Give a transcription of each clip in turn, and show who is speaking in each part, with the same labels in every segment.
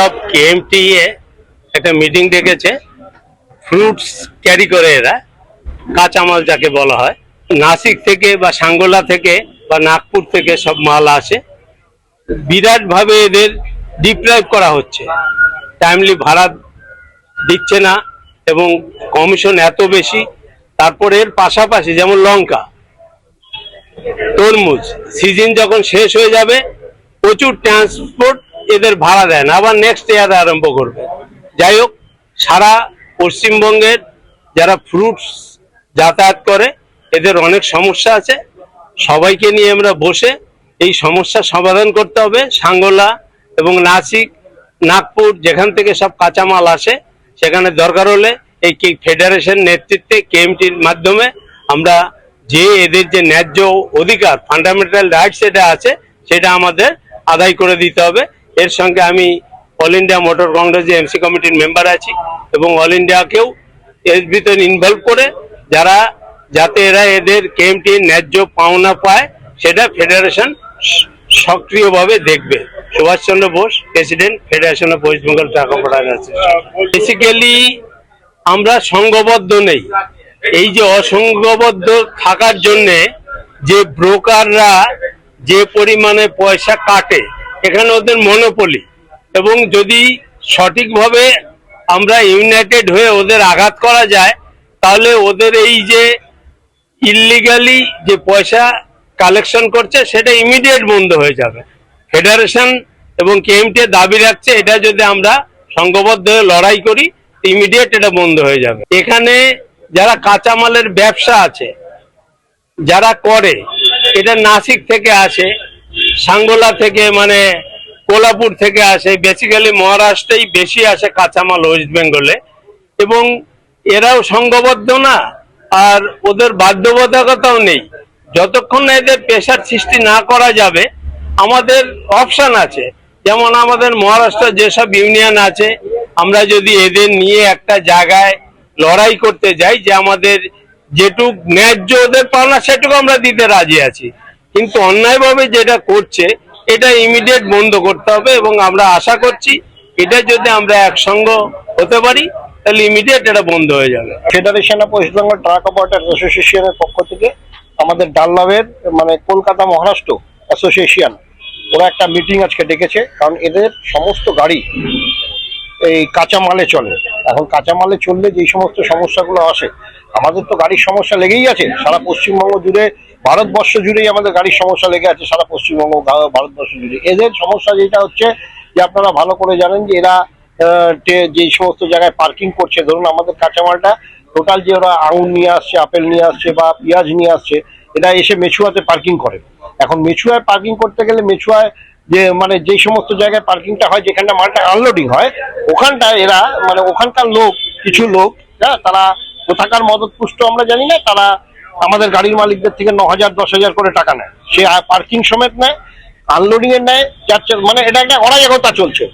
Speaker 1: Of KMT এ একটা meeting ডেকেছে। Fruits carry করে এরা, কাঁচামাল যাকে বলা হয়, নাসিক থেকে বা সাঙ্গোলা থেকে বা নাগপুর থেকে সব মাল আসে। বিরাট ভাবে এদের ডিপ্রাইভ করা হচ্ছে, টাইমলি ভাড়া দিচ্ছে না এবং কমিশন এত বেশি। তারপরে এর পাশাপাশি যেমন লঙ্কা, তরমুজ সিজন যখন শেষ হয়ে যাবে প্রচুর ট্রান্সপোর্ট এদের ভাড়া দেয় না, আবার নেক্সট ইয়ারে আরম্ভ করবে। যাই হোক, সারা পশ্চিমবঙ্গের যারা ফ্রুটস যাতায়াত করে এদের অনেক সমস্যা আছে। সবাইকে নিয়ে আমরা বসে এই সমস্যার সমাধান করতে হবে। সাঙ্গোলা এবং নাসিক, নাগপুর যেখান থেকে সব কাঁচামাল আসে সেখানে দরকার হলে এই ফেডারেশন নেতৃত্বে কেএমটির মাধ্যমে আমরা যে এদের যে ন্যায্য অধিকার, ফান্ডামেন্টাল রাইটস এটা আছে, সেটা আমাদের আদায় করে দিতে হবে। এর সঙ্গে আমি all India motor Congress MC কমিটির মেম্বার আছি এবং অল ইন্ডিয়াকেও এর ভিতরে ইনভলভ করে যাতে এরা এদের কেএমটির ন্যায্য পাওনা পায় সেটা ফেডারেশন সক্রিয়ভাবে দেখবে। Subhash Chandra Bose, president, federation of West Bengal truck operators. Basically আমরা সংঘবদ্ধ নেই। এই যে অসংঘবদ্ধ থাকার জন্যে যে ব্রোকাররা যে পরিমাণে পয়সা কাটে, এখানে ওদের মনোপলি, এবং যদি সঠিকভাবে আমরা ইউনাইটেড হয়ে ওদের আঘাত করা যায় তাহলে ওদের এই যে ইললিগালি যে পয়সা কালেকশন করছে সেটা ইমিডিয়েট বন্ধ হয়ে যাবে। ফেডারেশন এবং কেএমটি দাবি রাখছে এটা যদি আমরা সংঘবদ্ধ হয়ে লড়াই করি ইমিডিয়েট এটা বন্ধ হয়ে যাবে। এখানে যারা কাঁচামালের ব্যবসা আছে যারা করে, এটা নাসিক থেকে আসে, সাঙ্গোলা থেকে মানে কোলাপুর থেকে আসে, বেসিক্যালি মহারাষ্ট্রেই বেশি আসে কাঁচামাল ওয়েস্ট বেঙ্গলে। এবং এরাও সংঘবদ্ধ না, আর ওদের বাধ্যবাধকতাও নেই। যতক্ষণ না এদের প্রেশার সৃষ্টি না করা যাবে আমাদের অপশন আছে। যেমন আমাদের মহারাষ্ট্র যেসব ইউনিয়ন আছে, আমরা যদি এদের নিয়ে একটা জায়গায় লড়াই করতে যাই যে আমাদের যেটুক ন্যায্য ওদের পাওনা সেটুকু আমরা দিতে রাজি আছি, কিন্তু অন্যায়ভাবে যেটা করছে এটা ইমিডিয়েট বন্ধ করতে হবে। এবং আমরা আশা করছি এটা যদি আমরা একসঙ্গ হতে পারি তাহলে ইমিডিয়েট এটা বন্ধ হয়ে যাবে।
Speaker 2: Federation of West Bengal truck operator অ্যাসোসিয়েশনের পক্ষ থেকে আমাদের ডানলভের মানে কলকাতা মহারাষ্ট্র অ্যাসোসিয়েশন ওরা একটা মিটিং আজকে ডেকেছে। কারণ এদের সমস্ত গাড়ি এই কাঁচামালে চলে। এখন কাঁচামালে চললে যেই সমস্ত সমস্যাগুলো আসে, আমাদের তো গাড়ির সমস্যা লেগেই আছে সারা পশ্চিমবঙ্গ জুড়ে, ভারতবর্ষ জুড়েই আমাদের গাড়ির সমস্যা লেগে আছে, সারা পশ্চিমবঙ্গ ভারতবর্ষ জুড়ে। এদের সমস্যা যেটা হচ্ছে যে আপনারা ভালো করে জানেন যে এরা যে সমস্ত জায়গায় পার্কিং করছে, ধরুন আমাদের কাঁচামালটা টোটাল যে ওরা আঙুর নিয়ে আসছে, আপেল নিয়ে আসছে বা পেঁয়াজ নিয়ে আসছে, এরা এসে মেছুয়াতে পার্কিং করে। এখন মেছুয়ায় পার্কিং করতে গেলে মেছুয়ায় যে মানে যে সমস্ত জায়গায় পার্কিংটা হয়, যেখানটা মালটা আনলোডিং হয়, ওখানটা এরা মানে ওখানকার লোক, কিছু লোক, হ্যাঁ, তারা কোথাকার মদতপুষ্ট আমরা জানি না, তারা আমাদের গাড়ির মালিকদের থেকে 9,000 10,000 করে টাকা নেয়। সে পার্কিং সমেত নেয়, আনলোডিং এর নেয়, মানে এটা একটা অরাজকতা চলছে।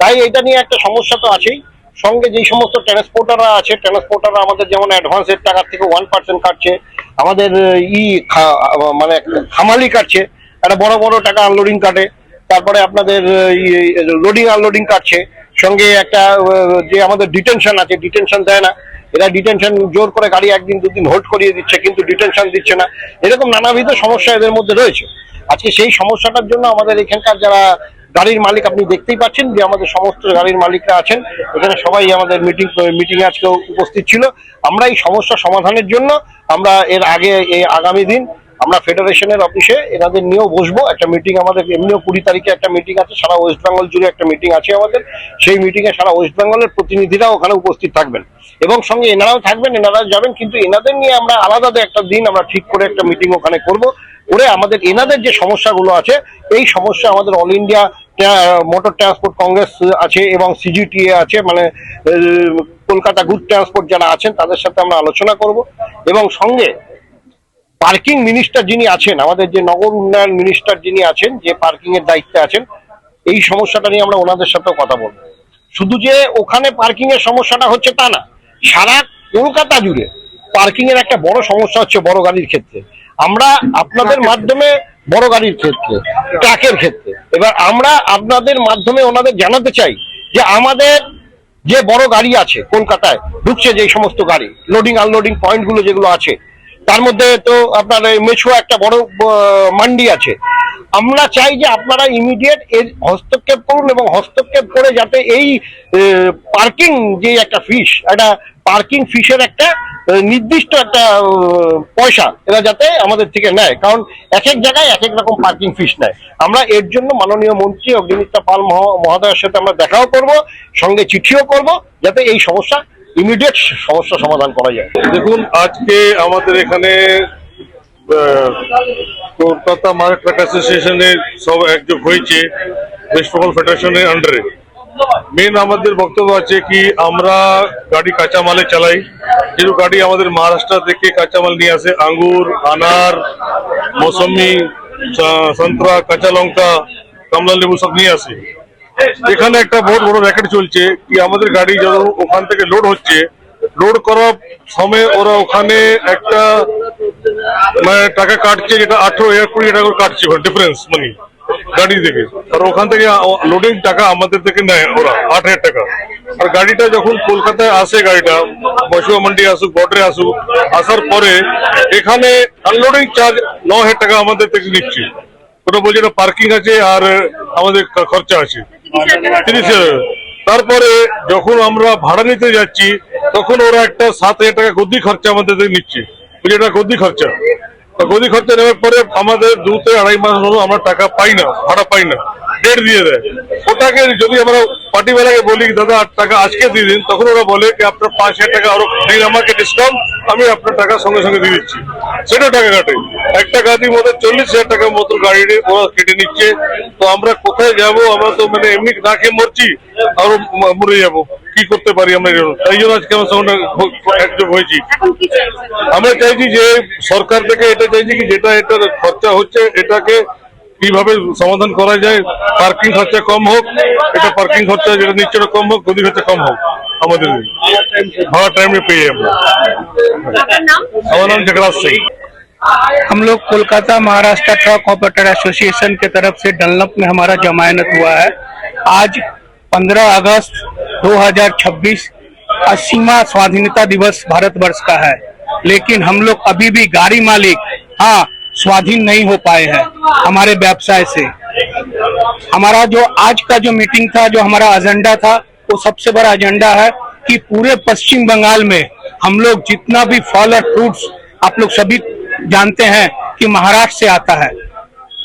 Speaker 2: তাই এটা নিয়ে একটা সমস্যা তো আছেই। সঙ্গে যেই সমস্ত ট্রান্সপোর্টাররা আছে, ট্রান্সপোর্টাররা আমাদের যেমন অ্যাডভান্সের টাকা থেকে 1% কাটছে, আমাদের মানে হামালি কাটছে, একটা বড় বড় টাকা আনলোডিং কাটে, তারপরে আপনাদের লোডিং আনলোডিং কাটছে, সঙ্গে একটা যে আমাদের ডিটেনশন আছে, ডিটেনশন দেয় না। এরা ডিটেনশন জোর করে গাড়ি একদিন দুদিন হোল্ড করিয়ে দিচ্ছে কিন্তু ডিটেনশন দিচ্ছে না। এরকম নানাবিধ সমস্যা এদের মধ্যে রয়েছে। আজকে সেই সমস্যাটার জন্য আমাদের এখানকার যারা গাড়ির মালিক, আপনি দেখতেই পাচ্ছেন যে আমাদের সমস্ত গাড়ির মালিকরা আছেন এখানে, সবাই আমাদের মিটিংয়ে আজকে উপস্থিত ছিল। আমরা এই সমস্যা সমাধানের জন্য আমরা এর আগে এই আগামী দিন আমরা ফেডারেশনের অফিসে এনাদের নিয়েও বসবো। একটা মিটিং আমাদের এমনিও 20 তারিখে একটা মিটিং আছে, সারা ওয়েস্ট বেঙ্গল জুড়ে একটা মিটিং আছে আমাদের। সেই মিটিংয়ে সারা ওয়েস্ট বেঙ্গলের প্রতিনিধিরা ওখানে উপস্থিত থাকবেন এবং সঙ্গে এনারাও থাকবেন, এনারাও যাবেন। কিন্তু এনাদের নিয়ে আমরা আলাদা একটা দিন আমরা ঠিক করে একটা মিটিং ওখানে করব, করে আমাদের এনাদের যে সমস্যাগুলো আছে এই সমস্যা আমাদের all India motor transport Congress আছে এবং সিজিটিএ আছে, মানে কলকাতা গুড ট্রান্সপোর্ট যারা আছেন তাদের সাথে আমরা আলোচনা করব। এবং সঙ্গে পার্কিং মিনিস্টার যিনি আছেন, আমাদের যে নগর উন্নয়ন মিনিস্টার যিনি আছেন, যে পার্কিং এর দায়িত্বে আছেন, এই সমস্যাটা নিয়ে আমরা ওনাদের সাথেও কথা বলবো। শুধু যে ওখানে পার্কিং এর সমস্যাটা হচ্ছে তা না, সারা কলকাতা জুড়ে পার্কিং এর একটা বড় সমস্যা হচ্ছে বড় গাড়ির ক্ষেত্রে। আমরা আপনাদের মাধ্যমে বড় গাড়ির ক্ষেত্রে, ট্রাকের ক্ষেত্রে, এবার আমরা আপনাদের মাধ্যমে ওনাদের জানাতে চাই যে আমাদের যে বড় গাড়ি আছে কলকাতায় ঢুকছে, যে সমস্ত গাড়ি লোডিং আনলোডিং পয়েন্ট গুলো যেগুলো আছে, তার মধ্যে তো আপনার মেছুয়া একটা বড় মান্ডি আছে। আমরা চাই যে আপনারা ইমিডিয়েট এর হস্তক্ষেপ করুন এবং হস্তক্ষেপ করে যাতে এই পার্কিং যে একটা ফিস, একটা পার্কিং ফিসের একটা নির্দিষ্ট একটা পয়সা এরা যাতে আমাদের থেকে নেয়, কারণ এক এক জায়গায় এক এক রকম পার্কিং ফিস নেয়। আমরা এর জন্য মাননীয় মন্ত্রী অগ্নিমিত্রা পাল মহোদয়ের সাথে আমরা দেখাও করব, সঙ্গে চিঠিও করব, যাতে এই সমস্যা ইমিডিয়েট সমস্যা সমাধান করা যায়।
Speaker 3: দেখুন, আজকে আমাদের এখানে কলকাতা মার্কেট ট্রাক অ্যাসোসিয়েশনের সব একযোগ হয়েছে ওয়েস্ট বেঙ্গল ফেডারেশনের আন্ডারে। মেন আমাদের বক্তব্য আছে কি আমরা গাড়ি কাঁচামালে চালাই, যেহেতু গাড়ি আমাদের মহারাষ্ট্র থেকে কাঁচামাল নিয়ে আসে, আঙ্গুর, আনার, মৌসুমি, সন্তরা, কাঁচা লঙ্কা, কমলা লেবু সব নিয়ে আসে। এখানে একটা বহুত বড় র্যাকেট চলছে কি আমাদের গাড়ি যখন ওখান থেকে লোড হচ্ছে, লোড করার সময় ওরা ওখানে একটা মানে টাকা কাটছে, যেটা 18,000-20,000 টাকা করে কাটছে ডিফারেন্স মানি গাড়ি থেকে। আর ওখান থেকে লোডিং টাকা আমাদের থেকে নেয় ওরা 8,000 টাকা। আর গাড়িটা যখন কলকাতায় আসে, গাড়িটা মশুয়া মান্ডি আসুক, বর্ডারে আসুক, আসার পরে এখানে আনলোডিং চার্জ 9,000 টাকা আমাদের থেকে নিচ্ছে। ওটা বলছে এটা পার্কিং আছে আর আমাদের খরচা আছে 30,000। তারপরে যখন আমরা ভাড়া নিতে যাচ্ছি তখন ওরা একটা 7,000 টাকা গদি খরচা আমাদের থেকে নিচ্ছে, এটা গদি খরচা। গদি খরচা নেওয়ার পরে আমাদের 2 থেকে 2.5 মাস হলো আমরা টাকা পাই না, ভাড়া পাই না, ডেট দিয়ে দেয়। ওটাকে যদি আমরা পার্টিওয়ালাকে বলি দাদা 8 টাকা আজকে দিয়ে দিন, তখন ওরা বলে কি আপনার 5,000 টাকা আরো দিন আমাকে ডিসকাউন্ট, আমি আপনার টাকা সঙ্গে সঙ্গে দিয়ে দিচ্ছি। সেটা টাকা কাটে, একটা গাড়ির মধ্যে 40,000 টাকার মতো গাড়ি ওরা কেটে নিচ্ছে। তো আমরা কোথায় যাব? আমরা তো মানে এমনি না খেয়ে মরছি, আরো মরে যাবো, কি করতে পারি আমরা? তাই জন্য আজকে আমার সঙ্গে একযোগ হয়েছি। আমরা চাইছি যে সরকার থেকে এটা চাইছি কি যেটা এটা খরচা হচ্ছে এটাকে কিভাবে সমাধান করা যায়, পার্কিং খরচা কম হোক, এটা পার্কিং খরচা যেটা নিচ্ছে ওটা কম হোক, গদি খরচা কম হোক, আমাদের भाड़ा टाइम में पे हम हमारा नाम जगराज सिंह।
Speaker 4: हम लोग Kolkata Maharashtra truck operator association के तरफ से डनलप में हमारा जमानत हुआ है। आज 15 अगस्त 2026 80वां स्वाधीनता दिवस भारतवर्ष का है, लेकिन हम लोग अभी भी गाड़ी मालिक स्वाधीन नहीं हो पाए हैं हमारे व्यवसाय से। हमारा जो आज का जो मीटिंग था, जो हमारा एजेंडा था, वो सबसे बड़ा एजेंडा है कि पूरे पश्चिम बंगाल में हम लोग जितना भी फल और फ्रूट्स, आप लोग सभी जानते हैं कि महाराष्ट्र से आता है,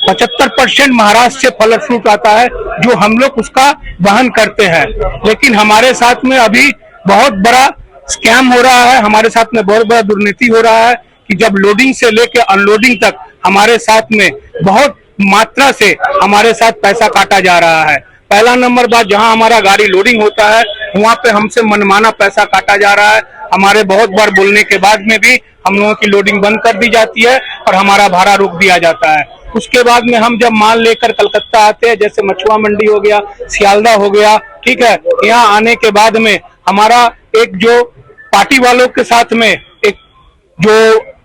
Speaker 4: 75% महाराष्ट्र से फल और फ्रूट आता है, जो हम लोग उसका वहन करते हैं। लेकिन हमारे साथ में अभी बहुत बड़ा स्कैम हो रहा है, हमारे साथ में बहुत बड़ा दुर्नीति हो रहा है कि जब लोडिंग से लेके अनलोडिंग तक हमारे साथ में बहुत मात्रा से हमारे साथ पैसा काटा जा रहा है। पहला नंबर बात, जहां हमारा गाड़ी लोडिंग होता है वहां पे हमसे मनमाना पैसा काटा जा रहा है। हमारे बहुत बार बोलने के बाद में भी हम लोगों की लोडिंग बंद कर दी जाती है और हमारा भाड़ा रोक दिया जाता है। उसके बाद में हम जब माल लेकर कलकत्ता आते हैं, जैसे मछुआ मंडी हो गया, सियालदा हो गया, ठीक है, यहाँ आने के बाद में हमारा एक जो पार्टी वालों के साथ में एक जो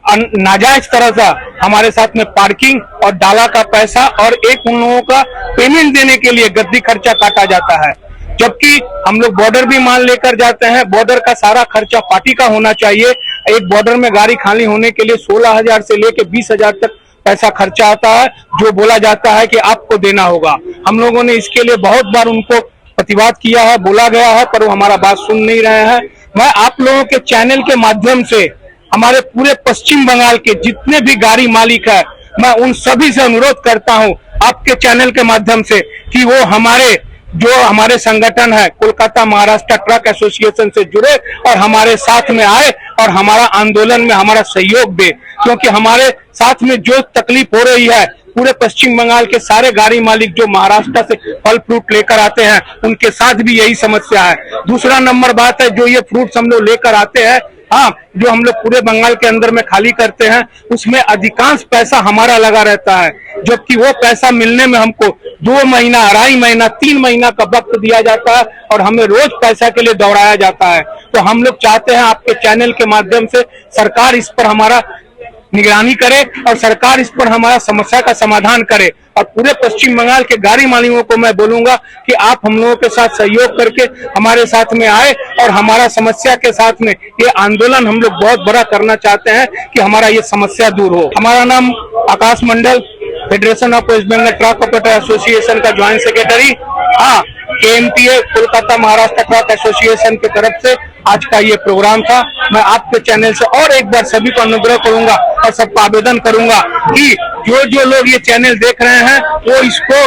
Speaker 4: नाजायज तरह से हमारे साथ में पार्किंग और डाला का पैसा और एक उन लोगों का पेमेंट देने के लिए गद्दी खर्चा काटा जाता है। जबकि हम लोग बॉर्डर भी माल लेकर जाते हैं, बॉर्डर का सारा खर्चा पार्टी का होना चाहिए। एक बॉर्डर में गाड़ी खाली होने के लिए 16,000 से लेके 20,000 तक पैसा खर्चा आता है, जो बोला जाता है कि आपको देना होगा। हम लोगों ने इसके लिए बहुत बार उनको प्रतिवाद किया है, बोला गया है, पर वो हमारा बात सुन नहीं रहे हैं। मैं आप लोगों के चैनल के माध्यम से हमारे पूरे पश्चिम बंगाल के जितने भी गाड़ी मालिक है, मैं उन सभी से अनुरोध करता हूं आपके चैनल के माध्यम से कि वो हमारे संगठन है कोलकाता महाराष्ट्र ट्रक एसोसिएशन से जुड़े और हमारे साथ में आए और हमारा आंदोलन में हमारा सहयोग दे, क्योंकि हमारे साथ में जो तकलीफ हो रही है पूरे पश्चिम बंगाल के सारे गाड़ी मालिक जो महाराष्ट्र से फल फ्रूट लेकर आते हैं उनके साथ भी यही समस्या है। दूसरा नंबर बात है, जो ये फ्रूट्स हम लोग लेकर आते हैं, जो हम लोग पूरे बंगाल के अंदर में खाली करते हैं, उसमें अधिकांश पैसा हमारा लगा रहता है, जबकि वो पैसा मिलने में हमको 2 महीना, 2.5 महीना, 3 महीना का वक्त दिया जाता है और हमें रोज पैसा के लिए दौड़ाया जाता है। तो हम लोग चाहते हैं आपके चैनल के माध्यम से सरकार इस पर हमारा निगरानी करे और सरकार इस पर हमारा समस्या का समाधान करे। और पूरे पश्चिम बंगाल के गाड़ी मालिकों को मैं बोलूंगा कि आप हम लोगों के साथ सहयोग करके हमारे साथ में आए और हमारा समस्या के साथ में ये आंदोलन हम लोग बहुत बड़ा करना चाहते हैं कि हमारा ये समस्या दूर हो। हमारा नाम Akash Mandal, federation of West Bengal truck operator association का ज्वाइंट सेक्रेटरी। हाँ, KMTA Kolkata Maharashtra truck association की तरफ से आज का ये प्रोग्राम था। मैं आपके चैनल से और एक बार सभी को अनुग्रह करूंगा और सबको आवेदन करूंगा कि जो जो लोग ये चैनल देख रहे हैं वो इसको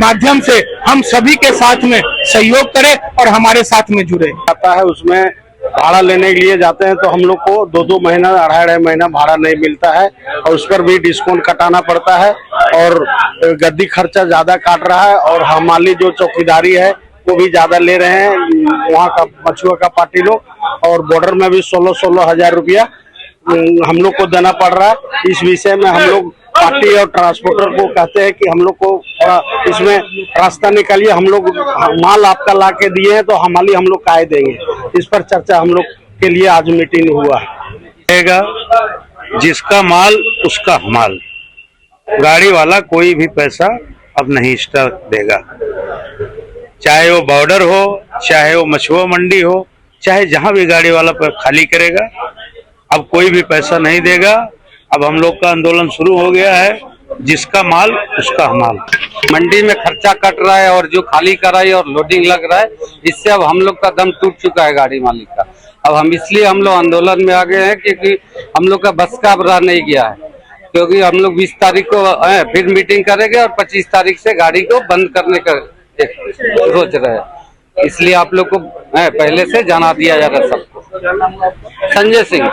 Speaker 4: माध्यम से हम सभी के साथ में सहयोग करें और हमारे साथ में जुड़े।
Speaker 1: आता है उसमें भाड़ा लेने के लिए जाते हैं तो हम लोग को 2-2 महीना, अढ़ाई महीना भाड़ा नहीं मिलता है और उस पर भी डिस्काउंट कटाना पड़ता है और गद्दी खर्चा ज्यादा काट रहा है और हमारी जो चौकीदारी है वो भी ज्यादा ले रहे हैं वहाँ का मछुआ का पार्टी लोग, और बॉर्डर में भी 16-16 हजार रुपया हम लोग को देना पड़ रहा है। इस विषय में हम लोग पार्टी और ट्रांसपोर्टर को कहते हैं कि हम लोग को थोड़ा इसमें रास्ता निकालिए, हम लोग माल आपका ला के दिए हैं तो हमारी हम लोग काय देंगे। इस पर चर्चा हम लोग के लिए आज मीटिंग हुआ है। जिसका माल उसका माल, गाड़ी वाला कोई भी पैसा अब नहीं एक्स्ट्रा देगा, चाहे वो बॉर्डर हो, चाहे वो मछुआ मंडी हो, चाहे जहां भी गाड़ी वाला खाली करेगा अब कोई भी पैसा नहीं देगा। अब हम लोग का आंदोलन शुरू हो गया है, जिसका माल उसका माल।
Speaker 5: मंडी में खर्चा कट रहा है और जो खाली कराई और लोडिंग लग रहा है, इससे अब हम लोग का दम टूट चुका है गाड़ी मालिक का। अब हम इसलिए हम लोग आंदोलन में आ गए हैं क्योंकि हम लोग का बस का अब रह नहीं गया है, क्योंकि हम लोग 20 तारीख को फिर मीटिंग करेंगे और 25 तारीख से गाड़ी को बंद करने का सोच रहे हैं। इसलिए आप लोग को पहले से जाना दिया जा रहा है सबको। संजय सिंह।